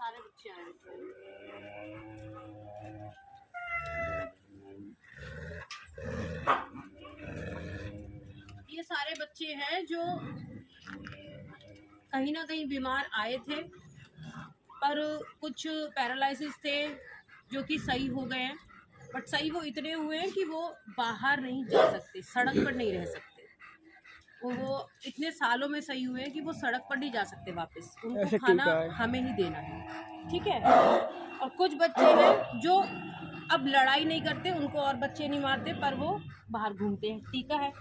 सारे बच्चे आए थे। ये सारे बच्चे हैं जो कहीं ना कहीं बीमार आए थे, पर कुछ पैरालिसिस थे जो कि सही हो गए हैं। बट सही वो इतने हुए हैं कि वो बाहर नहीं जा सकते, सड़क पर नहीं रह सकते। वो इतने सालों में सही हुए हैं कि वो सड़क पर नहीं जा सकते वापस, उनको खाना हमें ही देना है, ठीक है। और कुछ बच्चे हैं जो अब लड़ाई नहीं करते, उनको और बच्चे नहीं मारते, पर वो बाहर घूमते हैं। टीका है,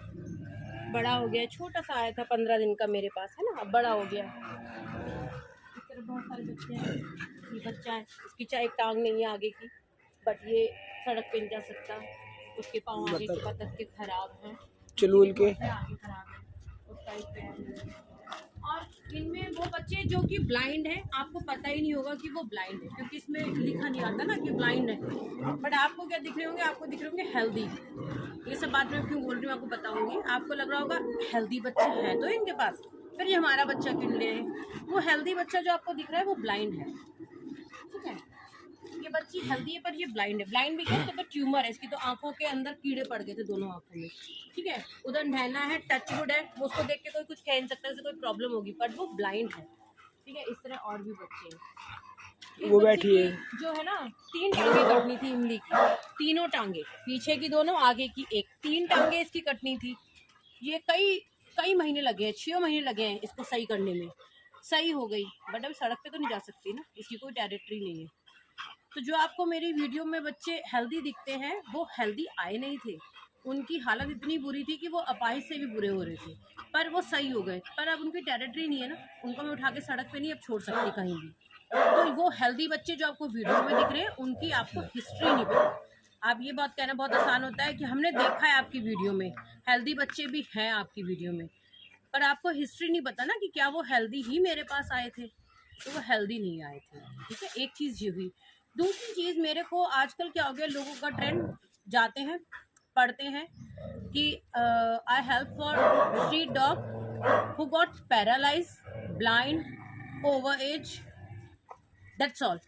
बड़ा हो गया, छोटा सा आया था 15 दिन का मेरे पास, है ना, अब बड़ा हो गया। इस तरह बहुत सारे बच्चे हैं। ये बच्चा है, इसकी चाहे एक टांग नहीं है आगे की, बट ये सड़क पे नहीं जा सकता। उसके पाँव आगे के पतक के खराब हैं, चलूल के आगे खराब है, उसका एक पैर नहीं है। और इनमें वो बच्चे जो कि ब्लाइंड हैं, आपको पता ही नहीं होगा कि वो ब्लाइंड है, क्योंकि इसमें लिखा नहीं आता ना कि ब्लाइंड है। बट आपको क्या दिख रहे होंगे? आपको दिख रहे होंगे हेल्दी। ये सब बात मैं क्यों बोल रही हूँ आपको बताऊंगी। आपको लग रहा होगा हेल्दी बच्चे हैं तो इनके पास, फिर ये हमारा बच्चा क्यों ले है? वो हेल्दी बच्चा जो आपको दिख रहा है वो ब्लाइंड है, ठीक है। ये बच्ची हेल्दी है पर ये ब्लाइंड है। ब्लाइंड भी क्या, तो ट्यूमर है इसकी, तो आंखों के अंदर कीड़े पड़ गए थे दोनों आंखों में, ठीक है। उधर नैना है, टचवुड है, वो उसको देख के कोई कुछ कह नहीं सकता, उसे कोई प्रॉब्लम होगी, पर वो ब्लाइंड है, ठीक है। इस तरह और भी बच्चे हैं। वो बैठी है जो है ना, 3 टांगे कटनी थी इमली की, तीनों टांगे, पीछे की दोनों, आगे की एक, 3 टांगे इसकी कटनी थी। ये कई महीने लगे हैं, 6 महीने लगे हैं इसको सही करने में। सही हो गई, बट अब सड़क पे तो नहीं जा सकती ना, इसकी कोई टेरिटरी नहीं है। तो जो आपको मेरी वीडियो में बच्चे हेल्दी दिखते हैं, वो हेल्दी आए नहीं थे। उनकी हालत इतनी बुरी थी कि वो अपाहिज से भी बुरे हो रहे थे, पर वो सही हो गए। पर अब उनकी टेरिटरी नहीं है ना, उनको मैं उठा के सड़क पे नहीं अब छोड़ सकती कहीं भी। तो वो हेल्दी बच्चे जो आपको वीडियो में दिख रहे हैं, उनकी आपको हिस्ट्री नहीं पता। आप ये बात कहना बहुत आसान होता है कि हमने देखा है आपकी वीडियो में, हेल्दी बच्चे भी हैं आपकी वीडियो में, पर आपको हिस्ट्री नहीं पता ना कि क्या वो हेल्दी ही मेरे पास आए थे, तो वो हेल्दी नहीं आए थे, ठीक है। एक चीज़ ये हुई। दूसरी चीज़, मेरे को आजकल क्या हो गया, लोगों का ट्रेंड, जाते हैं पढ़ते हैं कि I help for street dog who got paralyse, blind, over age, that's all.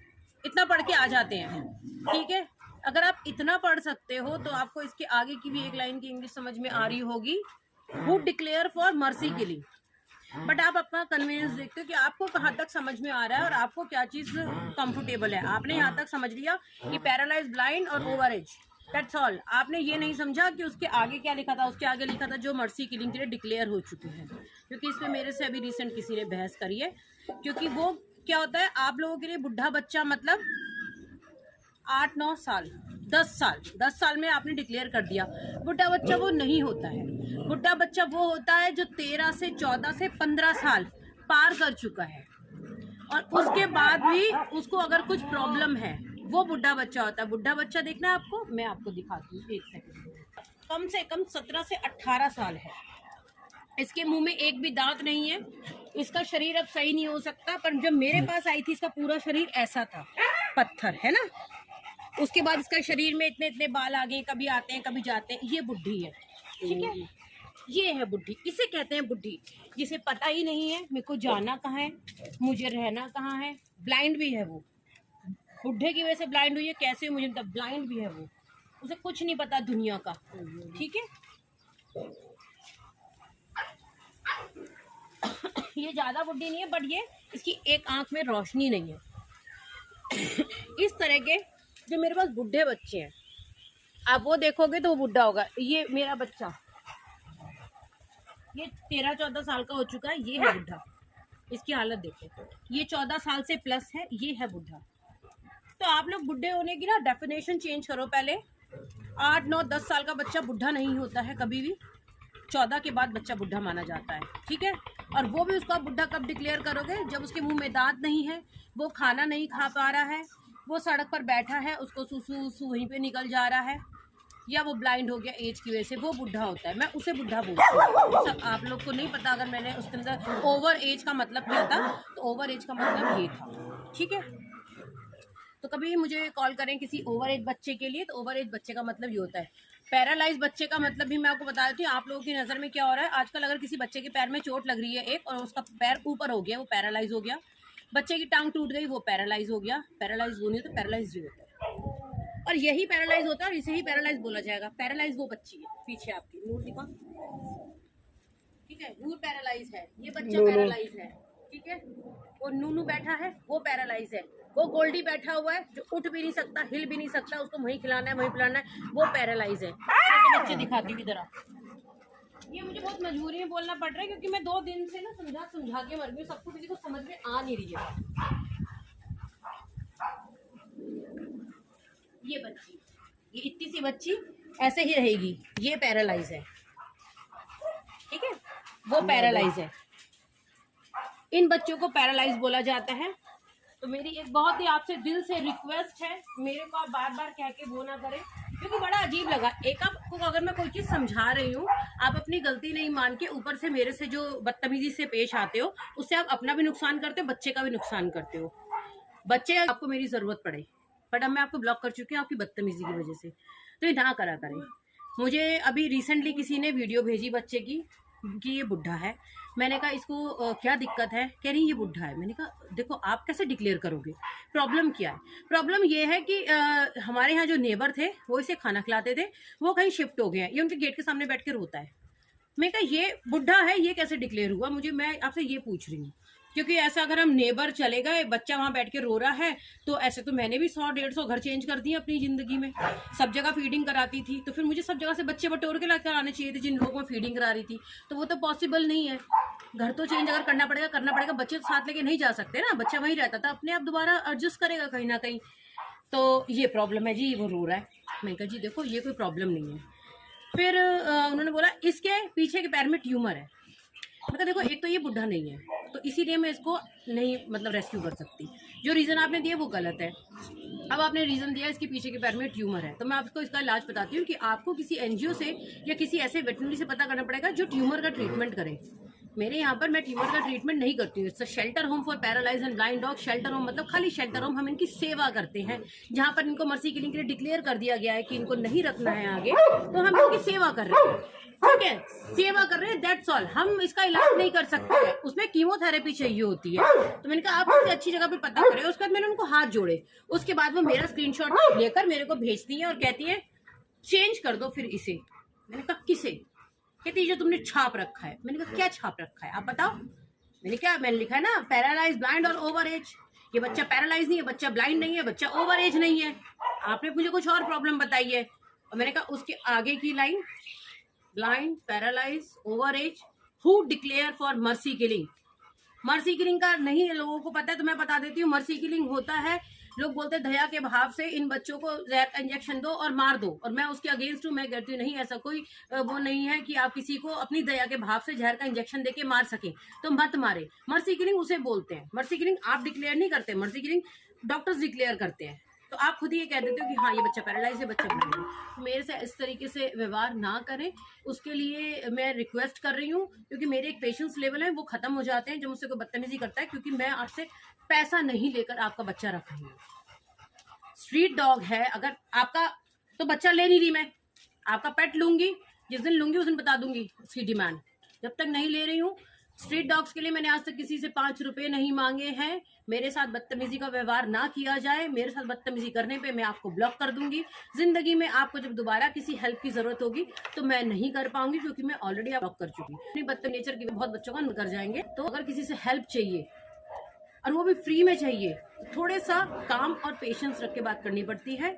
इतना पढ़ के आ जाते हैं, ठीक है। अगर आप इतना पढ़ सकते हो तो आपको इसके आगे की भी एक लाइन की इंग्लिश समझ में आ रही होगी, who declare for mercy killing. But आप अपना कन्वीनियंस देखते हो कि आपको कहाँ तक समझ में आ रहा है और आपको क्या चीज़ कंफर्टेबल है। आपने यहाँ तक समझ लिया कि पैरालाइज, ब्लाइंड और ओवर एज, दैट्स ऑल। आपने ये नहीं समझा कि उसके आगे क्या लिखा था। उसके आगे लिखा था जो मर्सी किलिंग के लिए डिक्लेयर हो चुके हैं, क्योंकि इस पर मेरे से अभी रिसेंट किसी ने बहस करी है। क्योंकि वो क्या होता है, आप लोगों के लिए बुढ़ा बच्चा मतलब 8-9 साल, 10 साल में आपने डिक्लेयर कर दिया। बुढ़ा बच्चा वो नहीं होता है। बुढ़ा बच्चा वो होता है जो 13 से 14 से 15 साल पार कर चुका है, और उसके बाद भी उसको अगर कुछ प्रॉब्लम है, वो बुढ़ा बच्चा होता है। बुढ़ा बच्चा देखना है आपको, मैं आपको दिखाती हूँ, एक सेकंड। कम से कम 17 से 18 साल है, इसके मुंह में एक भी दांत नहीं है, इसका शरीर अब सही नहीं हो सकता। पर जब मेरे पास आई थी, इसका पूरा शरीर ऐसा था, पत्थर है ना। उसके बाद इसका शरीर में इतने इतने बाल आ गए, कभी आते हैं कभी जाते हैं। ये बुढ़ी है, ठीक है, ये है बुढ़ी, इसे कहते हैं बुढ़ी, जिसे पता ही नहीं है मेरे को जाना कहाँ है, मुझे रहना कहाँ है। ब्लाइंड भी है वो, बुढ़े की वजह से ब्लाइंड हुई है, कैसे मुझे मतलब, ब्लाइंड भी है वो, उसे कुछ नहीं पता दुनिया का, ठीक है। ये ज्यादा बुढ़ी नहीं है, बट ये इसकी एक आंख में रोशनी नहीं है। इस तरह के जो मेरे पास बुढ़े बच्चे हैं, आप वो देखोगे तो वो बुढ़ा होगा। ये मेरा बच्चा, ये 13-14 साल का हो चुका है, ये है बुढ़ा। इसकी हालत देखो, ये 14 साल से प्लस है, ये है बुढ़ा। तो आप लोग बुढ़े होने की ना डेफिनेशन चेंज करो। पहले 8-9-10 साल का बच्चा बुढ़ा नहीं होता है कभी भी, 14 के बाद बच्चा बुढ़ा माना जाता है, ठीक है। और वो भी उसका बुढ़ा कब डिक्लेयर करोगे, जब उसके मुंह में दांत नहीं है, वो खाना नहीं खा पा रहा है, वो सड़क पर बैठा है, उसको सुसु वहीं पे निकल जा रहा है, या वो ब्लाइंड हो गया एज की वजह से, वो बुढ़ा होता है। मैं उसे बुढ़ा बोलती हूँ। सब आप लोग को नहीं पता, अगर मैंने उसके अंदर ओवर एज का मतलब क्या था, तो ओवर एज का मतलब ये था, ठीक है। तो कभी भी मुझे कॉल करें किसी ओवर एज बच्चे के लिए, तो ओवर एज बच्चे का मतलब ये होता है। पैरालाइज बच्चे का मतलब भी मैं आपको बता देती हूँ। आप लोगों की नज़र में क्या हो रहा है आजकल, अगर किसी बच्चे के पैर में चोट लग रही है एक, और उसका पैर ऊपर हो गया, वो पैरालाइज हो गया, बच्चे की टांग टूट गई, वो पैरालाइज हो गया। पैरालाइज वो नहीं होता, पैरालाइज होता है, और यही पैरालाइज होता है और इसे ही पैरालाइज बोला जाएगा। पैरालाइज वो बच्ची है पीछे आपकी, नूर दिखा, ठीक है, नूर पैरालाइज है, ये बच्चा पैरालाइज है, ठीक है। वो नूनू बैठा है, वो पैरालाइज है। वो गोल्डी बैठा हुआ है जो उठ भी नहीं सकता, हिल भी नहीं सकता, उसको वहीं खिलाना है वहीं पिलाना है, वो पैरालाइज है। तो बच्चे दिखाती हुई जरा, ये मुझे बहुत मजबूरी में बोलना पड़ रहा है क्योंकि मैं 2 दिन से ना समझा के मर गई हूँ, सबको किसी को समझ में आ नहीं रही है। ये बच्ची, ये इतनी सी बच्ची ऐसे ही रहेगी, ये पैरालाइज है, ठीक है, वो पैरालाइज है। इन बच्चों को पैरालाइज बोला जाता है। तो मेरी एक बहुत ही आपसे दिल से रिक्वेस्ट है, मेरे को आप बार बार कह के वो ना करें, क्योंकि बड़ा अजीब लगा। एक आपको अगर मैं कोई चीज समझा रही हूँ, आप अपनी गलती नहीं मान के ऊपर से मेरे से जो बदतमीजी से पेश आते हो, उससे आप अपना भी नुकसान करते हो, बच्चे का भी नुकसान करते हो। बच्चे आपको मेरी जरूरत पड़े, बट अब मैं आपको ब्लॉक कर चुकी हूँ आपकी बदतमीजी की वजह से, तो ये ना करा करें। मुझे अभी रिसेंटली किसी ने वीडियो भेजी बच्चे की कि ये बुढ़ा है। मैंने कहा इसको क्या दिक्कत है? कह रही ये बुढ़ा है। मैंने कहा देखो आप कैसे डिक्लेयर करोगे, प्रॉब्लम क्या है? प्रॉब्लम ये है कि हमारे यहाँ जो नेबर थे वो इसे खाना खिलाते थे, वो कहीं शिफ्ट हो गए हैं, ये उनके गेट के सामने बैठ के रोता है। मैं कहा ये बुढ़ा है, ये कैसे डिक्लेयर हुआ? मैं आपसे ये पूछ रही हूँ, क्योंकि ऐसा अगर हम नेबर चले गए, बच्चा वहां बैठ के रो रहा है, तो ऐसे तो मैंने भी 100-150 घर चेंज कर दिए अपनी जिंदगी में, सब जगह फीडिंग कराती थी, तो फिर मुझे सब जगह से बच्चे बटोर के लाकर आने चाहिए थे जिन लोगों में फीडिंग करा रही थी, तो वो तो पॉसिबल नहीं है। घर तो चेंज अगर करना पड़ेगा, बच्चे तो साथ लेके नहीं जा सकते ना, बच्चा वहीं रहता था, अपने आप दोबारा एडजस्ट करेगा कहीं ना कहीं। तो ये प्रॉब्लम है जी, वो रो रहा है। मैंने कहा जी देखो ये कोई प्रॉब्लम नहीं है। फिर उन्होंने बोला इसके पीछे के पैर में ट्यूमर है। मतलब देखो एक तो ये बुढ़ा नहीं है, तो इसीलिए मैं इसको नहीं मतलब रेस्क्यू कर सकती। जो रीज़न आपने दिया वो गलत है। अब आपने रीज़न दिया इसके पीछे के पैर में ट्यूमर है, तो मैं आपको इसका इलाज बताती हूँ कि आपको किसी एनजीओ से या किसी ऐसे वेटनरी से पता करना पड़ेगा जो ट्यूमर का ट्रीटमेंट करे। मेरे यहाँ पर मैं ट्यूमर का ट्रीटमेंट नहीं करती हूँ। It's shelter home for paralyse and blind dog. Shelter home मतलब खाली शेल्टर होम, हम इनकी सेवा करते हैं। जहाँ पर इनको मर्सी किलिंग के लिए डिक्लेयर कर दिया गया है कि इनको नहीं रखना है आगे, तो हम इनकी सेवा कर रहे हैं, ठीक है, सेवा कर रहे हैं, दैट्स ऑल। हम इसका इलाज नहीं कर सकते हैं, उसमें कीमोथेरेपी चाहिए होती है। तो मैंने कहा आप किसी अच्छी जगह पे पता करें। उसके बाद मैंने उनको हाथ जोड़े, उसके बाद वो मेरा स्क्रीनशॉट लेकर मेरे को भेजती है और कहती है चेंज कर दो फिर इसे। मैंने कहा किसे? कहती है जो तुमने छाप रखा है। मैंने कहा क्या छाप रखा है आप बताओ। मैंने लिखा है ना पैरालाइज, ब्लाइंड और ओवर एज। ये बच्चा पैरालाइज नहीं है, बच्चा ब्लाइंड नहीं है, बच्चा ओवर एज नहीं है। आपने मुझे कुछ और प्रॉब्लम बताई है। और मैंने कहा उसके आगे की line blind, paralyse, over age, who declare for mercy killing. Mercy killing का नहीं लोगों को पता है तो मैं बता देती हूँ। मर्सी किलिंग होता है, लोग बोलते हैं दया के भाव से इन बच्चों को जहर का इंजेक्शन दो और मार दो, और मैं उसके अगेंस्ट हूँ। मैं कहती हूँ नहीं, ऐसा कोई वो नहीं है कि आप किसी को अपनी दया के भाव से जहर का इंजेक्शन देके मार सके, तो मत मारे। मर्सी किलिंग उसे बोलते हैं। मर्सी किलिंग आप डिक्लेयर नहीं करते, मर्सी किलिंग डॉक्टर्स डिक्लेयर करते हैं। तो आप खुद ही ये कह देते हो कि हाँ ये बच्चा पैरालाइज है, बच्चा ब्लाइंड है। तो मेरे से इस तरीके से व्यवहार ना करें, उसके लिए मैं रिक्वेस्ट कर रही हूँ, क्योंकि मेरे एक पेशेंस लेवल है वो खत्म हो जाते हैं जब मुझसे कोई बदतमीजी करता है, क्योंकि मैं आपसे पैसा नहीं लेकर आपका बच्चा रख रही हूँ। स्ट्रीट डॉग है अगर आपका, तो बच्चा ले नहीं रही मैं, आपका पेट लूंगी, जिस दिन लूंगी उस दिन बता दूंगी उसकी डिमांड। जब तक नहीं ले रही हूँ। स्ट्रीट डॉग्स के लिए मैंने आज तक किसी से 5 रुपए नहीं मांगे हैं। मेरे साथ बदतमीजी का व्यवहार ना किया जाए। मेरे साथ बदतमीजी करने पे मैं आपको ब्लॉक कर दूंगी। जिंदगी में आपको जब दोबारा किसी हेल्प की जरूरत होगी तो मैं नहीं कर पाऊंगी, क्योंकि मैं ऑलरेडी ब्लॉक कर चुकी हूँ। अपनी बदतमीज नेचर की बहुत बच्चों का कर जाएंगे। तो अगर किसी से हेल्प चाहिए और वो भी फ्री में चाहिए, तो थोड़े सा काम और पेशेंस रख के बात करनी पड़ती है।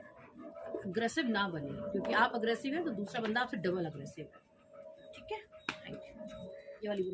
अग्रेसिव ना बने, क्योंकि आप अग्रेसिव है तो दूसरा बंदा आपसे डबल अग्रेसिव है। ठीक है, थैंक यू। ये वाली